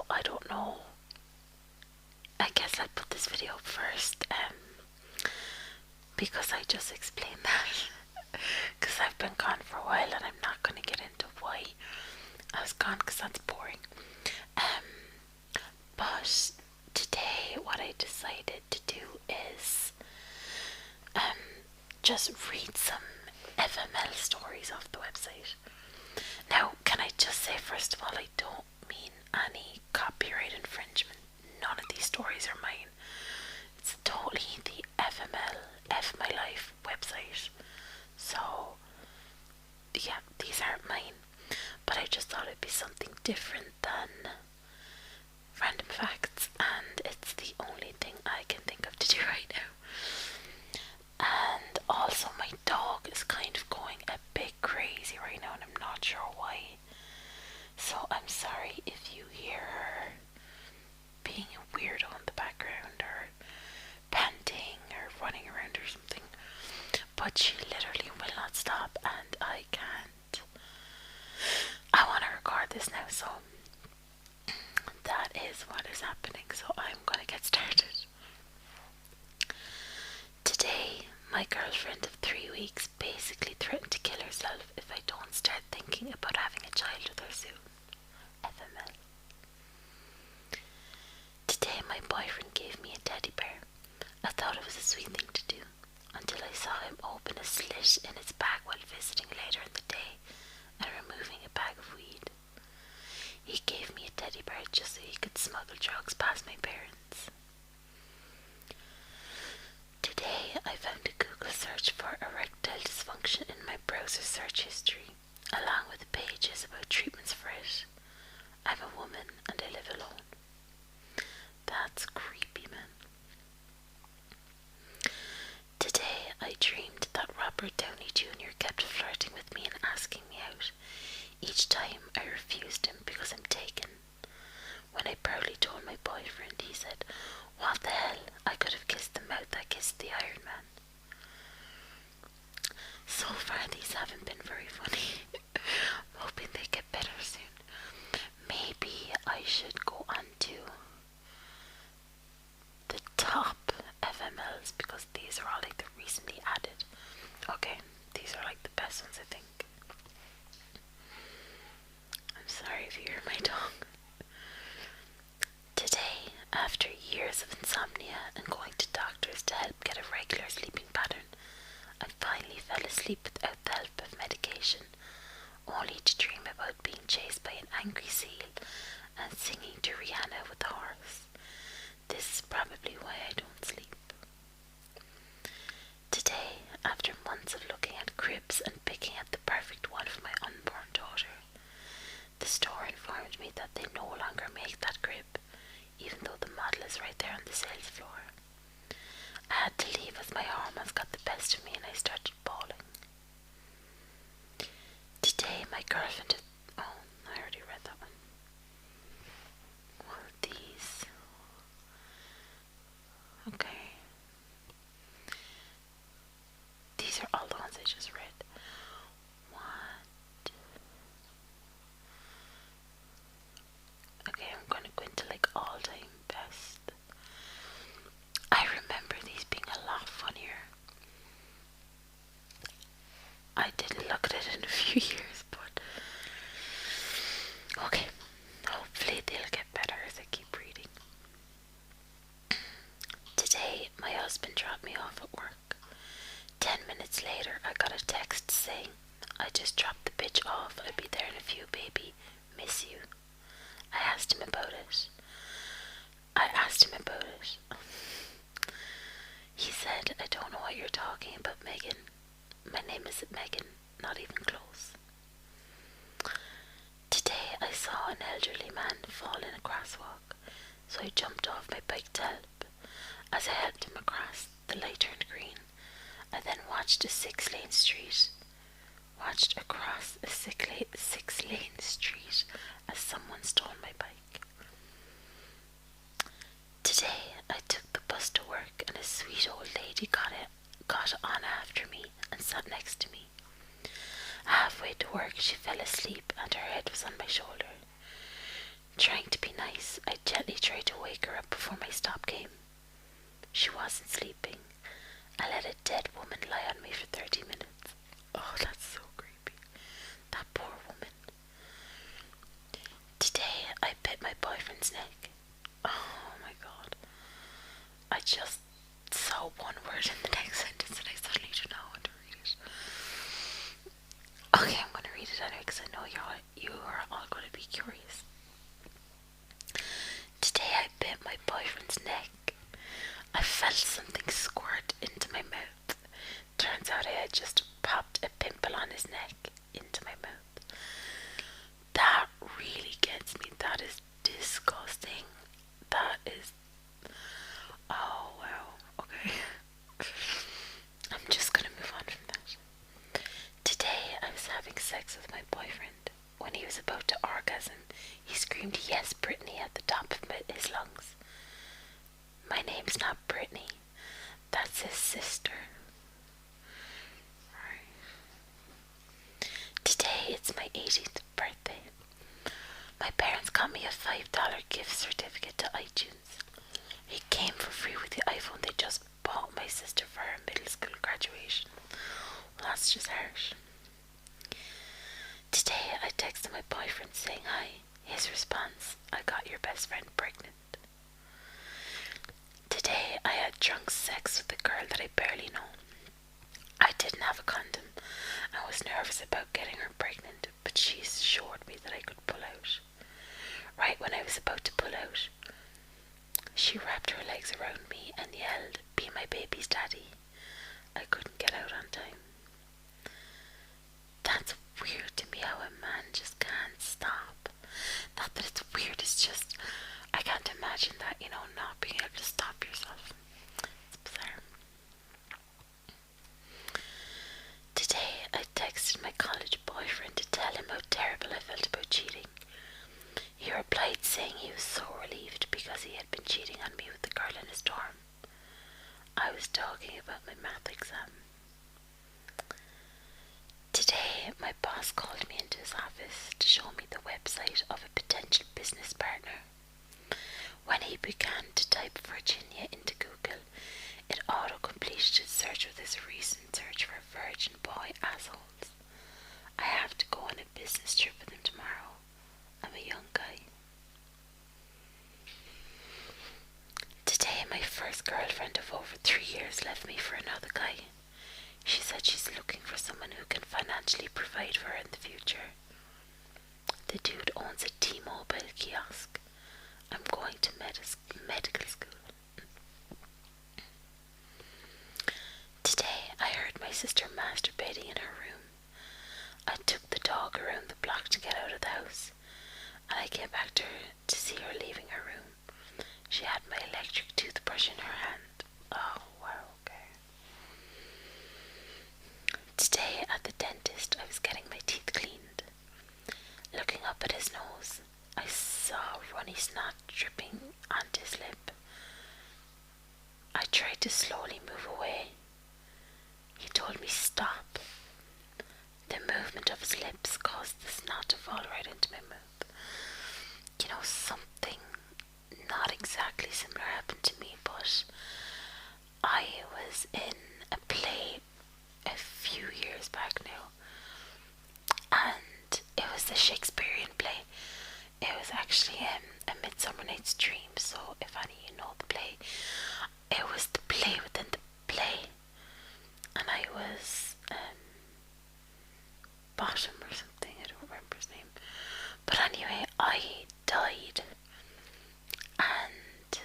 So I don't know. I guess I'll put this video up first, because I just explained that. Because I've been gone for a while and I'm not going to get into why I was gone, because that's boring. But today what I decided to do is just read some FML stories off the website. Now, can I just say, first of all, I don't mean any copyright infringement. None of these stories are mine. It's totally the FML, F My Life website. So, yeah, these aren't mine. But I just thought it'd be something different than random facts, and it's the only thing I can think of to do right now. And also my dog is kind of going a bit crazy right now and I'm not sure why. So I'm sorry if you hear her being a weirdo in the background or panting or running around or something. But she literally will not stop and I can't. I want to record this now, so that is what is happening. So I'm going to get started. Today, my girlfriend of 3 weeks basically threatened to kill herself if I don't start thinking about having a child with her soon. FML. Today, my boyfriend gave me a teddy bear. I thought it was a sweet thing to do, until I saw him open a slit in its bag while visiting later in the day and removing a bag of weed. He gave me a teddy bear just so he could smuggle drugs past my parents. Today, I found a Google search for erectile dysfunction in my browser search history, along with pages about treatments for it. I'm a woman and I live alone. That's creepy, man. Today, I dreamed that Robert Downey Jr. kept flirting with me and asking me out. Each time, I refused him because I'm taken. When I proudly told my boyfriend, he said, "What the hell? I could have kissed the mouth that kissed the Iron Man." So far, these haven't been very funny. I'm hoping they get better soon. Maybe I should go on to the top FMLs, because these are all like the recently added. Okay, these are like the best ones, I think. I'm sorry if you hear my dog. Today, after years of insomnia and going to doctors to help get a regular sleeping pattern, I finally fell asleep without the help of medication, only to dream about being chased by an angry seal and singing to Rihanna with a horse. This is probably why I don't sleep. Today, after months of looking at cribs and picking out the perfect one for my unborn daughter, the store informed me that they no longer make that crib, even though the model is right there on the sales floor. I had to leave as my hormones got the best of me and I started bawling. Today, my girlfriend... Oh, I already read that one. What are these? Okay. These are all the ones I just read. What? Okay, I'm going to go into like all-time best. I remember these being a lot funnier. I didn't look at it in a few years, but okay, hopefully they'll get better as I keep reading. Today, my husband dropped me off at work. 10 minutes later, I got a text saying, "I just dropped the bitch off. I'll be there in a few, baby. Miss you." I asked him about it. He said, "I don't know what you're talking about, Megan. My name isn't Megan, not even close." Today I saw an elderly man fall in a crosswalk, so I jumped off my bike to help. As I helped him across, the light turned green. I then watched across a six-lane street as someone stole my bike. Today I took the bus to work and a sweet old lady got on after me and sat next to me. Halfway to work she fell asleep and her head was on my shoulder. Trying to be nice, I gently tried to wake her up before my stop came. She wasn't sleeping. I let a dead woman lie on me for 30 minutes. Oh, that's so creepy. That poor woman. Today, I bit my boyfriend's neck. Oh my god. I just saw one word in the next sentence and I suddenly don't know how to read it. Okay, I'm going to read it anyway because I know you are all going to be curious. Today I bit my boyfriend's neck. I felt something squirt into my mouth. Turns out I had just popped a pimple on his neck into my mouth. That really gets me. That is disgusting. That is... Oh, wow. Okay. I'm just gonna move on from that. Today I was having sex with my boyfriend. When he was about to orgasm, he screamed, "Yes, Brittany," at the top of his lungs. My name's not Brittany. That's his sister. Right. Today it's my 18th birthday. My parents got me a $5 gift certificate to iTunes. It came for free with the iPhone they just bought my sister for her middle school graduation. Well, that's just harsh. Today I texted my boyfriend saying hi. His response: "I got your best friend pregnant." Today I had drunk sex with a girl that I barely know. I didn't have a condom. I was nervous about getting her pregnant, but she assured me that I could pull out. Right when I was about to pull out, she wrapped her legs around me and yelled, "Be my baby's daddy." I couldn't get out on time. That's weird to me, how a man just can't stop. Not that it's weird, it's just I can't imagine that, not being able to stop yourself. It's bizarre. Today I texted my college boyfriend to tell him how terrible I felt about cheating. He replied saying he was so relieved because he had been cheating on me with the girl in his dorm. I was talking about my math exam. Today, my boss called me into his office to show me the website of a potential business partner. When he began to type Virginia into Google, it auto-completed his search with his recent search for virgin boy assholes. I have to go on a business trip with him tomorrow. I'm a young guy. Today, my first girlfriend of over 3 years left me for another guy. She said she's looking for someone who can financially provide for her in the future. The dude owns a T-Mobile kiosk. I'm going to medical school. Today I heard my sister masturbating in her room. I took the dog around the block to get out of the house, and I came back to her to see her leaving her room. She had my electric toothbrush in her hand. Oh, wow, okay. Today at the dentist, I was getting my teeth cleaned. Looking up at his nose, I saw runny snot dripping onto his lip. I tried to slowly move away. He told me stop. The movement of his lips caused the snot to fall right into my mouth. Something not exactly similar happened to me, but I was in a play a few years back now, and it was the Shakespearean play. It was actually A Midsummer Night's Dream, so if any of you know the play, it was the play within the play, and I was Bottom or something, I don't remember his name, but anyway, I died, and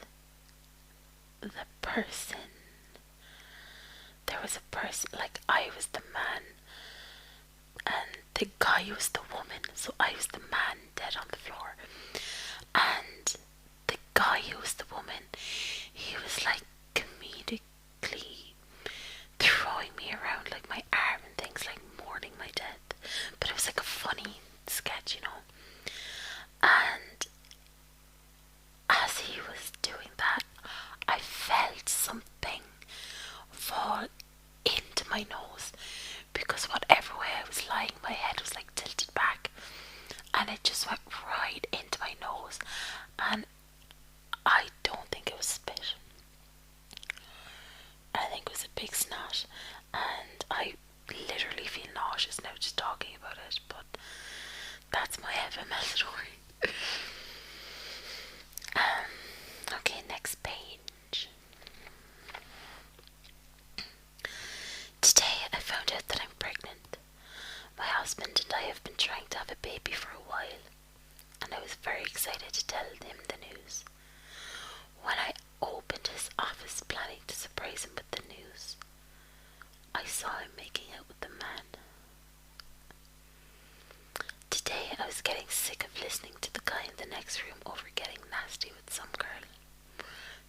there was a person, like I was the man, and the guy was the woman, so I was the man dead on the floor, and the guy who was the woman, he was like comedically throwing me around like my arm and things, like mourning my death, but it was like a funny sketch, and as he was doing that, I felt something fall into my nose, because whatever way I was lying, my head was like tilted back, and it just went right into my and I don't think it was spit. I think it was a big snot, and I literally feel nauseous now just talking about it, but that's my FML story. Okay, next page. Today I found out that I'm pregnant. My husband and I have been trying to have a baby for a while, and I was very excited to tell him the news. When I opened his office planning to surprise him with the news, I saw him making out with a man. Today I was getting sick of listening to the guy in the next room over getting nasty with some girl.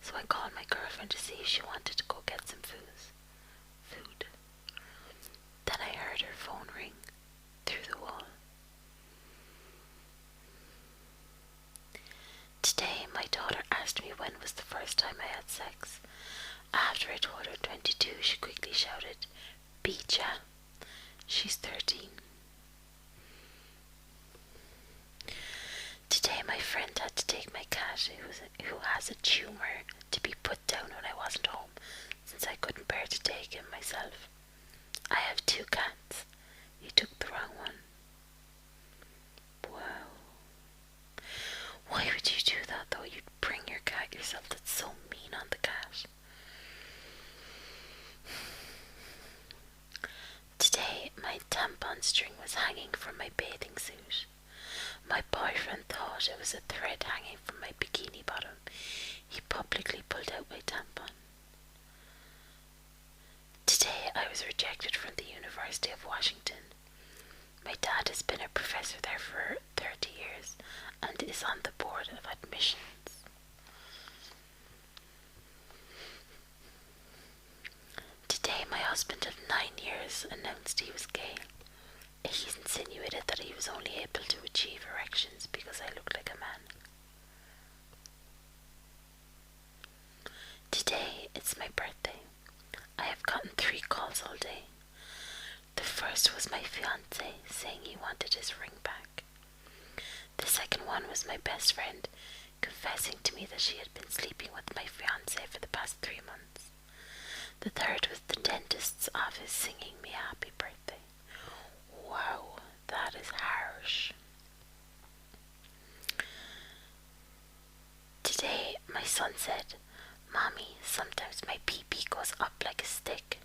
So I called my girlfriend to see if she wanted to go get some food. Then I heard her phone ring through the wall. Today my daughter asked me when was the first time I had sex. After I told her 22, she quickly shouted, "Beecha." She's 13. Today my friend had to take my cat, who has a tumour, to be put down when I wasn't home, since I couldn't bear to take him myself. I have 2 cats. He took the wrong one. Wow. Why would you do that though? You'd bring your cat yourself. That's so mean on the cat. Today my tampon string was hanging from my bathing suit. My boyfriend thought it was a thread hanging from my bikini bottom. He publicly pulled out my tampon. Today I was rejected from the University of Washington. My dad has been a professor there for 30 years and is on the board of admissions. Today my husband of 9 years announced he was gay. He insinuated that he was only able to achieve erections because I looked like a man. Today it's my birthday. I have gotten 3 calls all day. The first was my fiancé saying he wanted his ring back. The second one was my best friend confessing to me that she had been sleeping with my fiancé for the past 3 months. The third was the dentist's office singing me a happy birthday. Wow, that is harsh. Today my son said, "Mommy, sometimes my pee-pee goes up like a stick."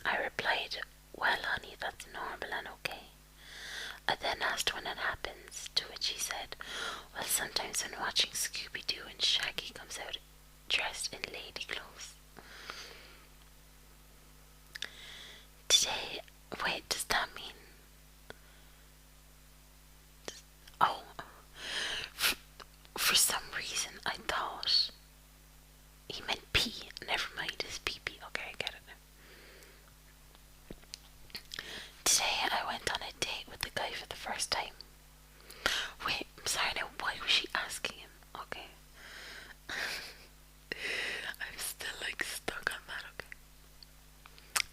I replied, "Well, honey, that's normal and okay." I then asked when it happens, to which he said, "Well, sometimes when watching Scooby-Doo and Shaggy comes out dressed in lady clothes." Today, wait, does that mean... Oh, for some reason I thought he meant pee. Never mind, it's pee-pee. Okay, I get it now. Today I went on a date with the guy for the first time. Wait, I'm sorry now, why was she asking him? Okay. I'm still like stuck on that, okay.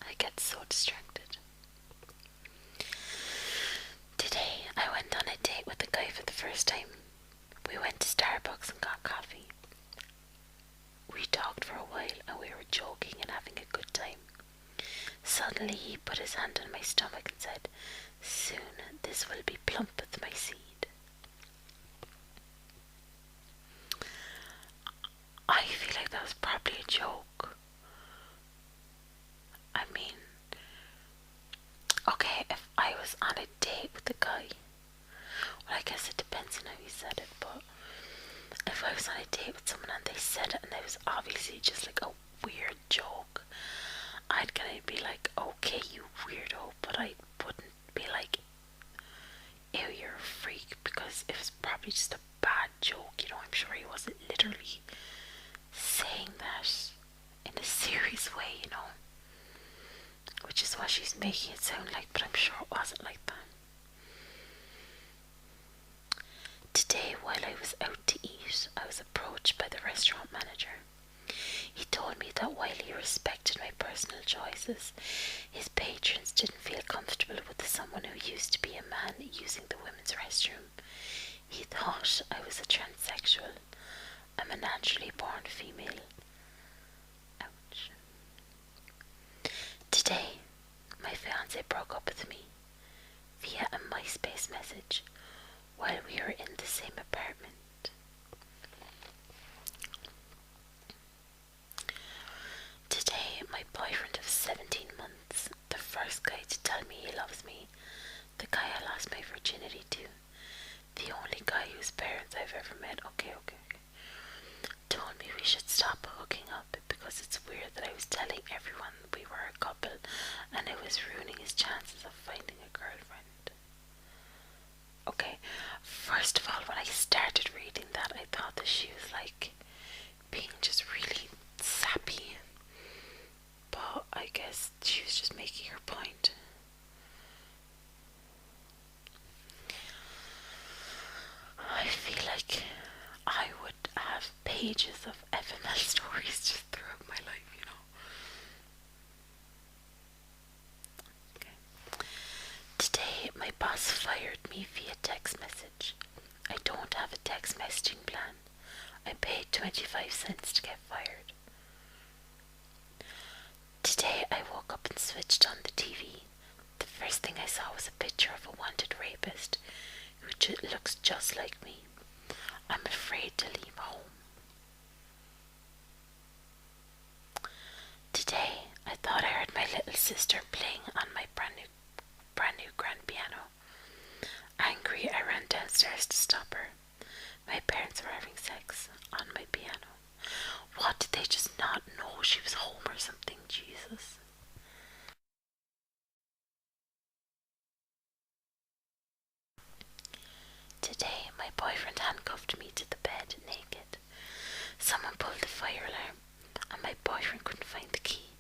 I get so distracted. Today I went on a date with the guy for the first time. We went to Starbucks and got coffee. We talked for a while and we were joking and having a good time. Suddenly he put his hand on my stomach and said, "Soon this will be plump with my seed." I feel like that was probably a joke. I mean, okay, if I was on a date with a guy, well, I guess it depends on how he said it, but if I was on a date with someone and they said it and it was obviously just like a weird joke, I'd kind of be like, "Okay, you weirdo," but I wouldn't be like, "Ew, you're a freak," because it was probably just a bad joke, you know. I'm sure he wasn't literally saying that in a serious way, you know, which is what she's making it sound like, but I'm sure it wasn't like that. Today, while I was out to eat, I was approached by the restaurant manager. He told me that while he respected my personal choices, his patrons didn't feel comfortable with someone who used to be a man using the women's restroom. He thought I was a transsexual. I'm a naturally born female. Ouch. Today, my fiance broke up with me via a MySpace message while we were in the same apartment. Today, my boyfriend of 17 months, the first guy to tell me he loves me, the guy I lost my virginity to, the only guy whose parents I've ever met, okay, told me we should stop hooking up because it's weird that I was telling everyone we were a couple and it was ruining his chances of finding a girlfriend. Okay, first of all, when I started reading that, I thought that she was like being just really sappy, but I guess she was just making her point. I feel like I would have pages of FML stories just throughout my life, you know. Okay. Today, my boss fired me via text message. I don't have a text messaging plan. I paid 25 cents to get fired. Today, I woke up and switched on the TV. The first thing I saw was a picture of a wanted rapist who looks just like me. I'm afraid to leave home. Today, I thought I heard my little sister playing on my brand new grand piano. Angry, I ran downstairs to stop her. My parents were having sex on my piano. What, did they just not know she was home or something? Jesus. Today, my boyfriend handcuffed me to the bed naked. Someone pulled the fire alarm, and my boyfriend couldn't find the key.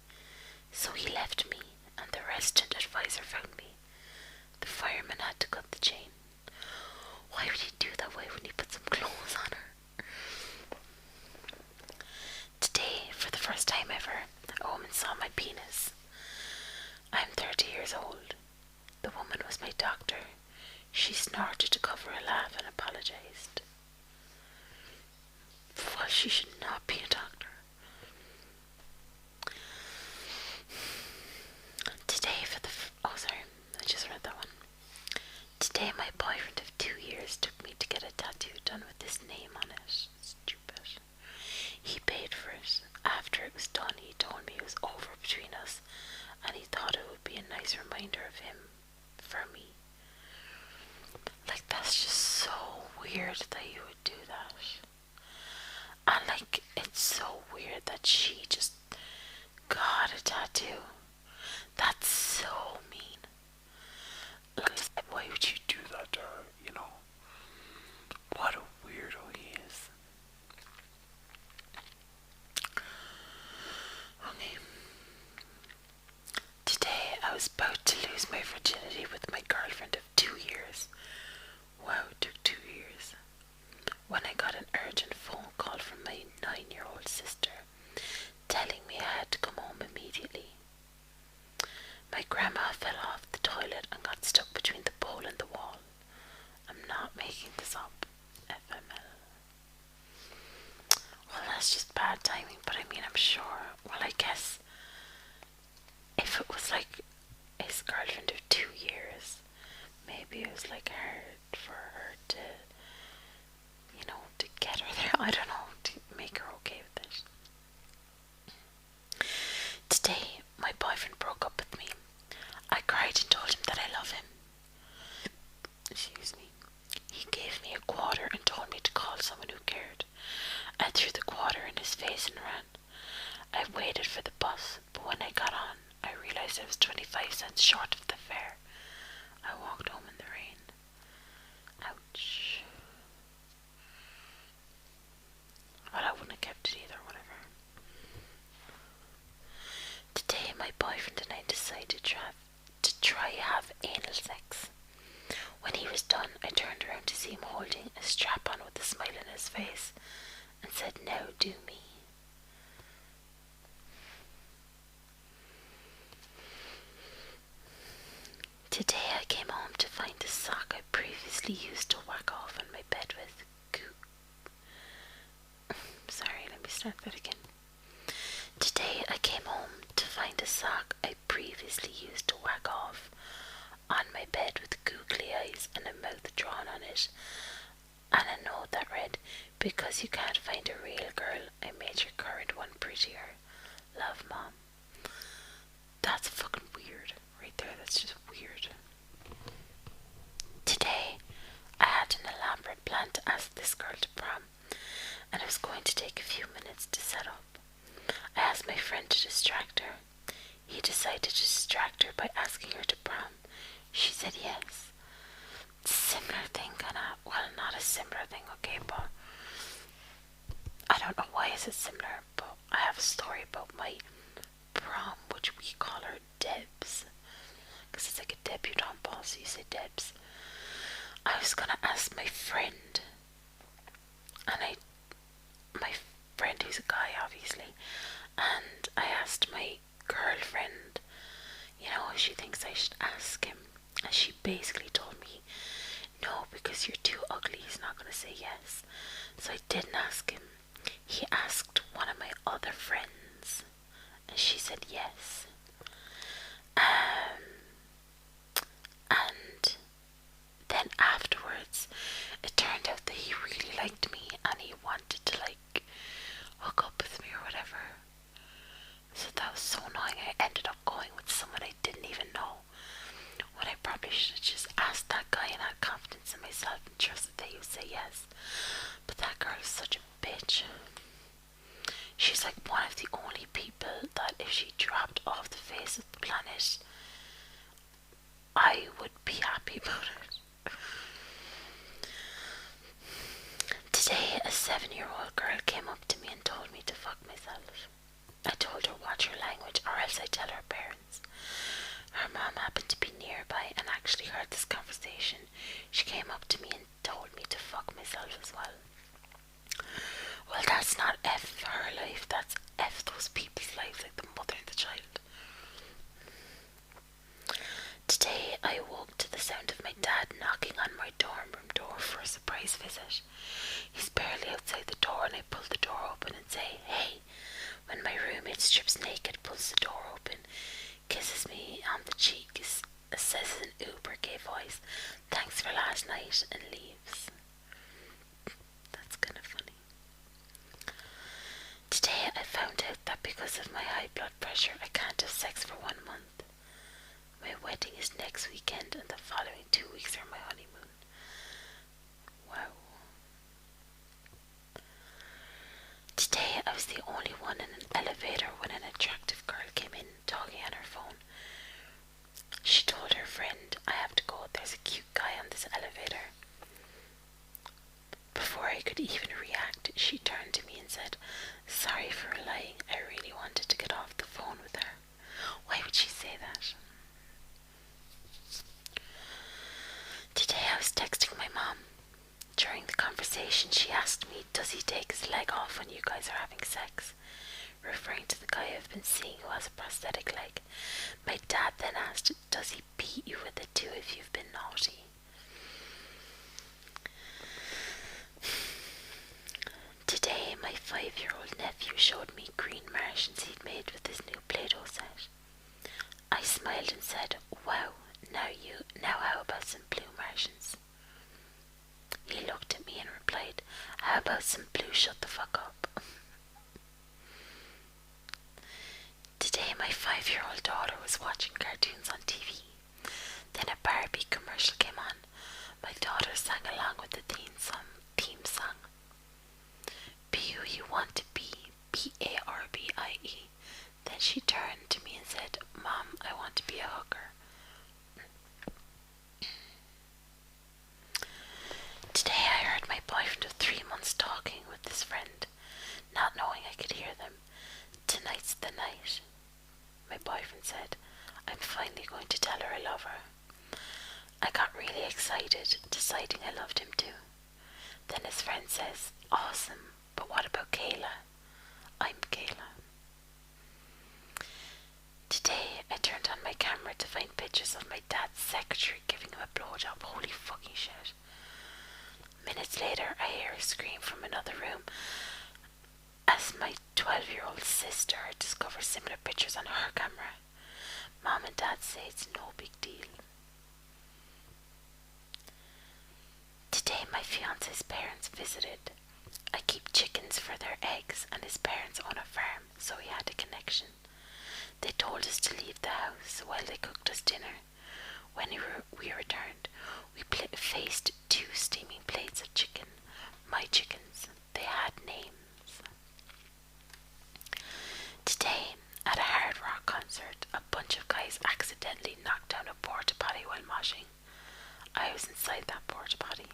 So he left me, and the resident advisor found me. The fireman had to cut the chain. Why would he do that? Why wouldn't he put some clothes on her? Today, for the first time ever, a woman saw my penis. I'm 30 years old. The woman was my doctor. She snorted to cover a laugh and apologized. Well, she should not be a doctor. Today I just read that one. Today my boyfriend of 2 years took me to get a tattoo done with his name on it. Stupid. He paid for it. After it was done, he told me it was over between us, and he thought it would be a nice reminder of him for me. Like, that's just so weird that you would do that. And like, it's so weird that she just got a tattoo. That's so mean. Like, why would you do that to her, you know? What a weirdo he is. Okay. Today I was about to lose my virginity with my girlfriend of 2 years. Wow, it took 2 years. When I got an urgent phone call from my 9-year-old sister telling me I had to come home immediately. My grandma fell off the toilet and got stuck between the pole and the wall. I'm not making this up. FML. Well, that's just bad timing, but I mean, I'm sure. Well, I guess if it was like his girlfriend of 2 years, maybe it was like hard for her to, you know, to get her there. I don't know, to make her okay with it. Today, my boyfriend broke up with me. I cried and told him that I love him. Excuse me. He gave me a quarter and told me to call someone who cared. I threw the quarter in his face and ran. I waited for the bus, but when I got on, I realized I was 25 cents short of the fare. I walked home in the rain. Ouch. Well, I wouldn't have kept it either, whatever. Today, my boyfriend and I decided to try have anal sex. When he was done, I turned around to see him holding a strap-on with a smile on his face and said, "Now do me." Today I came home to find the sock I previously used to whack off on my bed start that again. Today I came home to find a sock I previously used to whack off on my bed with googly eyes and a mouth drawn on it, and a note that read, "Because you can't find a real girl, I made your current one prettier. Love, Mom." That's fucking weird. Right there, that's just weird. Today, I had an elaborate plan to ask this girl to prom, and it was going to take a few minutes to set up. I asked my friend to distract her. He decided to distract her by asking her to prom. She said yes. Similar thing, kinda. Well, not a similar thing, okay, but I don't know why is it similar, but I have a story about my prom, which we call her Debs, because it's like a debutante ball, so you say Debs. I was gonna ask my friend, and my friend who's a guy, obviously, and I asked my girlfriend, if she thinks I should ask him, and she basically told me, no, because you're too ugly, he's not gonna say yes. So I didn't ask him. He asked one of my other friends, and she said yes. And then afterwards, it turned out that he really liked me, and he wanted to hook up with me or whatever. So that was so annoying. I ended up going with someone I didn't even know, when I probably should have just asked that guy and had confidence in myself and trusted that he would say yes. But that girl is such a bitch. She's like one of the only people that if she dropped off the face of the planet, I would be happy about it. Today, a 7-year-old girl came up to me and told me to fuck myself. I told her watch her language or else I tell her parents. Her mom happened to be nearby and actually heard this conversation. She came up to me and told me to fuck myself as well. Well, that's not F her life, that's F those people's lives, like the mother and the child. Today I woke to the sound of my dad knocking on my dorm room door for a surprise visit. He's barely outside the door and I pull the door open and say, "Hey," when my roommate strips naked, pulls the door open, kisses me on the cheek, says in an uber gay voice, "Thanks for last night," and leaves. That's kind of funny. Today I found out that because of my high blood pressure I can't have sex for 1 month. My wedding is next weekend and the following 2 weeks are my honeymoon. Wow. Today I was the only one in an elevator when an attractive girl came in talking on her phone. She told her friend, "I have to go, there's a cute guy on this elevator." Before I could even react, she turned to me and said, "Sorry for lying, I really wanted to get off the phone with her." Why would she say that? Today I was texting my mom. During the conversation she asked me, "Does he take his leg off when you guys are having sex?" Referring to the guy I've been seeing who has a prosthetic leg. My dad then asked, "Does he beat you with it too if you've been naughty?" Today my 5-year-old nephew showed me green Martians he'd made with his new Play-Doh set. I smiled and said, "Wow, now how about some blue Martians?" He looked at me and replied, "How about some blue shut the fuck up?" Today my 5-year-old daughter was watching cartoons on TV. Then a Barbie commercial came on. My daughter sang along with the theme song. "Be who you want to be, Barbie." Then she turned to me and said, "Mom, I want to be a hooker." Today I heard my boyfriend of 3 months talking with his friend, not knowing I could hear them. "Tonight's the night," my boyfriend said. "I'm finally going to tell her I love her." I got really excited, deciding I loved him too. Then his friend says, "Awesome, but what about Kayla?" I'm Kayla. Today I turned on my camera to find pictures of my dad's secretary giving him a blowjob. Holy fucking shit. Minutes later I hear a scream from another room as my 12-year-old sister discovers similar pictures on her camera. Mom and Dad say it's no big deal. Today my fiance's parents visited. I keep chickens for their eggs, and his parents own a farm, so he had a connection. They told us to leave the house while they cooked us dinner. When we returned, we faced 2 steaming plates of chicken. My chickens. They had names. Today, at a hard rock concert, a bunch of guys accidentally knocked down a porta potty while moshing. I was inside that porta potty.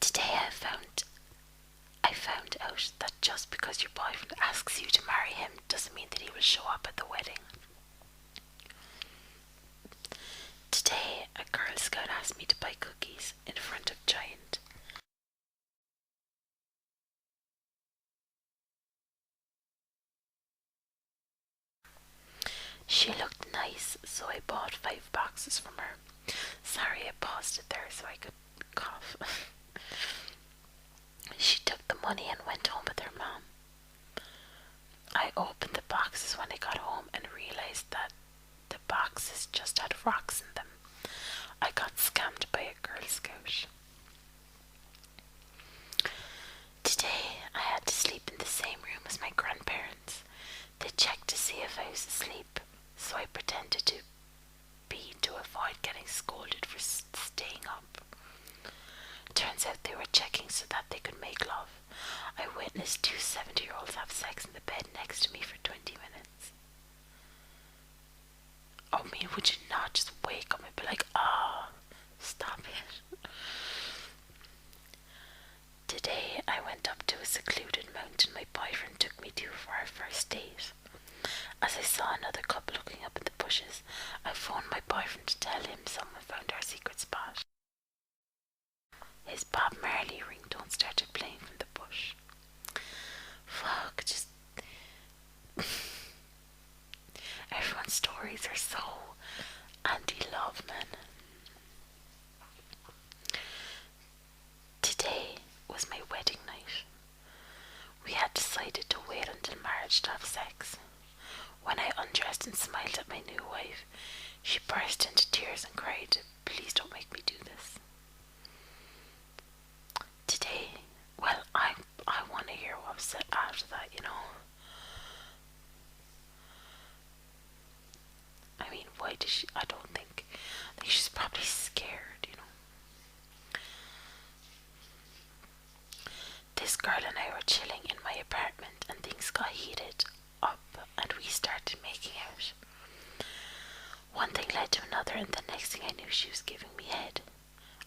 Today I found out that just because your boyfriend asks you to marry him doesn't mean that he will show up at the wedding. Today a Girl Scout asked me to buy cookies in front of Giant. She looked nice, so I bought 5 boxes from her. Sorry, I paused it there so I could cough. She took the money and went home with her mom. I opened the boxes when I got home and realized that the boxes just had rocks in them. I got scammed by a Girl Scout. Today I had to sleep in the same room as my grandparents. They checked to see if I was asleep, so I pretended to be to avoid getting scolded for staying up. Turns out they were checking so that they could make love. I witnessed 2 70-year-olds have sex in the bed next to me for 20 minutes. I mean, would you not just wake up and be like, stop it? Today I went up to a secluded mountain my boyfriend took me to for our first date. As I saw another couple looking up in the bushes, I phoned my boyfriend to tell him someone found our secret spot. His Bob Marley ringtone started playing from the bush. Fuck, just... Everyone's stories are so anti-love, man. Today was my wedding night. We had decided to wait until marriage to have sex. When I undressed and smiled at my new wife, she burst into tears and cried, "Please don't make me do this." Today, well, I want to hear what was said after that, you know. I mean, why did she? I think she's probably scared, you know. This girl and I were chilling in my apartment and things got heated up and we started making out. One thing led to another and the next thing I knew she was giving me head.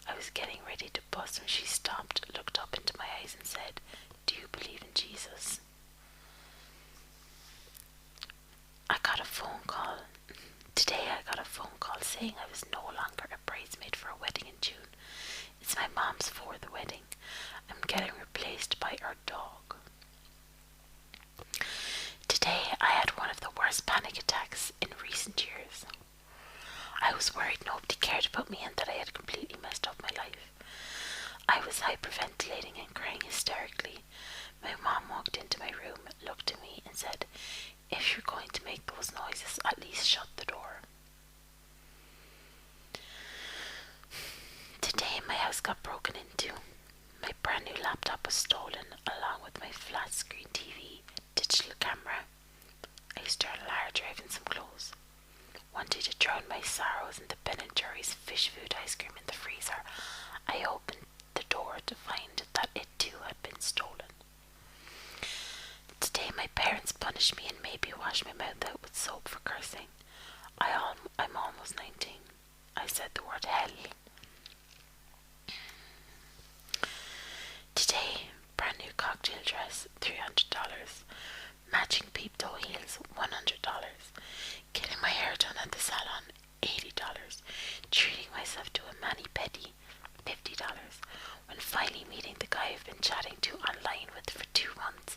I was getting ready to bust when she stopped, looked up into my eyes and said, "Do you believe in Jesus?" Today I got a phone call saying I was no longer a bridesmaid for a wedding in June. It's my mom's 4th wedding. I'm getting replaced by our dog. Today I had one of the worst panic attacks in recent years. I was worried nobody cared about me and that I had completely messed up my life. I was hyperventilating and crying hysterically. My mom walked into my room, looked at me and said, "If you're going to make those noises, at least shut the door." Today my house got broken into. My brand new laptop was stolen along with my flat screen TV, digital camera. I used to a large drive and some clothes. Wanted to drown my sorrows in the Ben & Jerry's fish food ice cream in the freezer. I opened the door to find that it too had been stolen. Today my parents punished me and made me wash my mouth out with soap for cursing. I'm almost 19. I said the word hell. Today, brand new cocktail dress, $300. Matching peep toe heels, $100. Getting my hair done at the salon, $80. Treating myself to a mani-pedi, $50. When finally meeting the guy I've been chatting to online with for 2 months,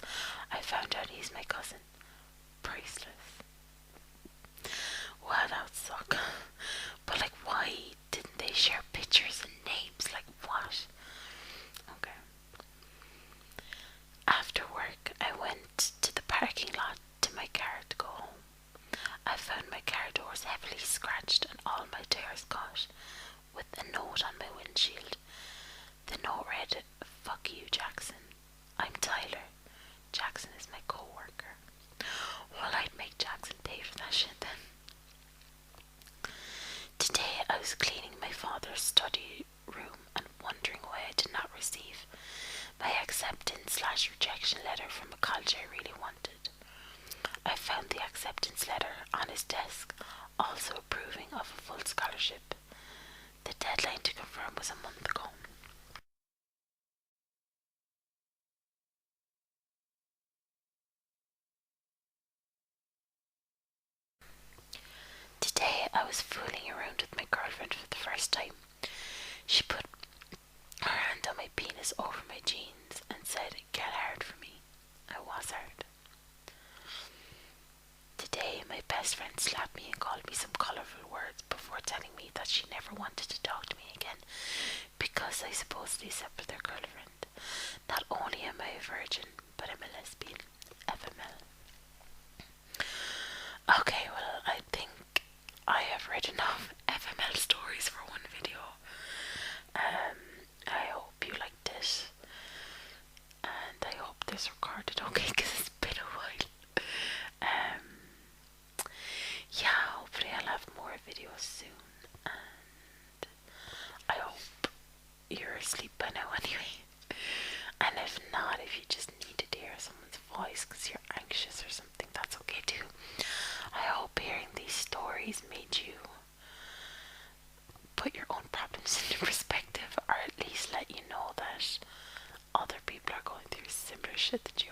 I found out he's my cousin. Priceless. Well, that would suck. But like, why didn't they share pictures and names? Like, what? Okay. After Fuck you, Jackson. I'm Tyler. Jackson is my co-worker. Well, I'd make Jackson pay for that shit then. Today I was cleaning my father's study room and wondering why I did not receive my acceptance/rejection letter from a college I really wanted. I found the acceptance letter on his desk, also approving of a full scholarship. The deadline to confirm was a month ago. Today I was fooling around with my girlfriend for the first time. She put her hand on my penis over my jeans and said, "Get hard for me." I was hard. Today my best friend slapped me and called me some colourful words before telling me that she never wanted to talk to me again because I supposedly slept with her girlfriend. Not only am I a virgin, but I'm a lesbian. FML. Okay, well, I think I have read enough FML stories for one video. I hope you liked it, and I hope this recorded okay because it's been a while. Yeah, hopefully I'll have more videos soon, and I hope you're asleep by now anyway. And if not, if you just needed to hear someone's voice because you're anxious or something, that's okay too. I hope hearing these stories made you put your own problems into perspective, or at least let you know that other people are going through similar shit that you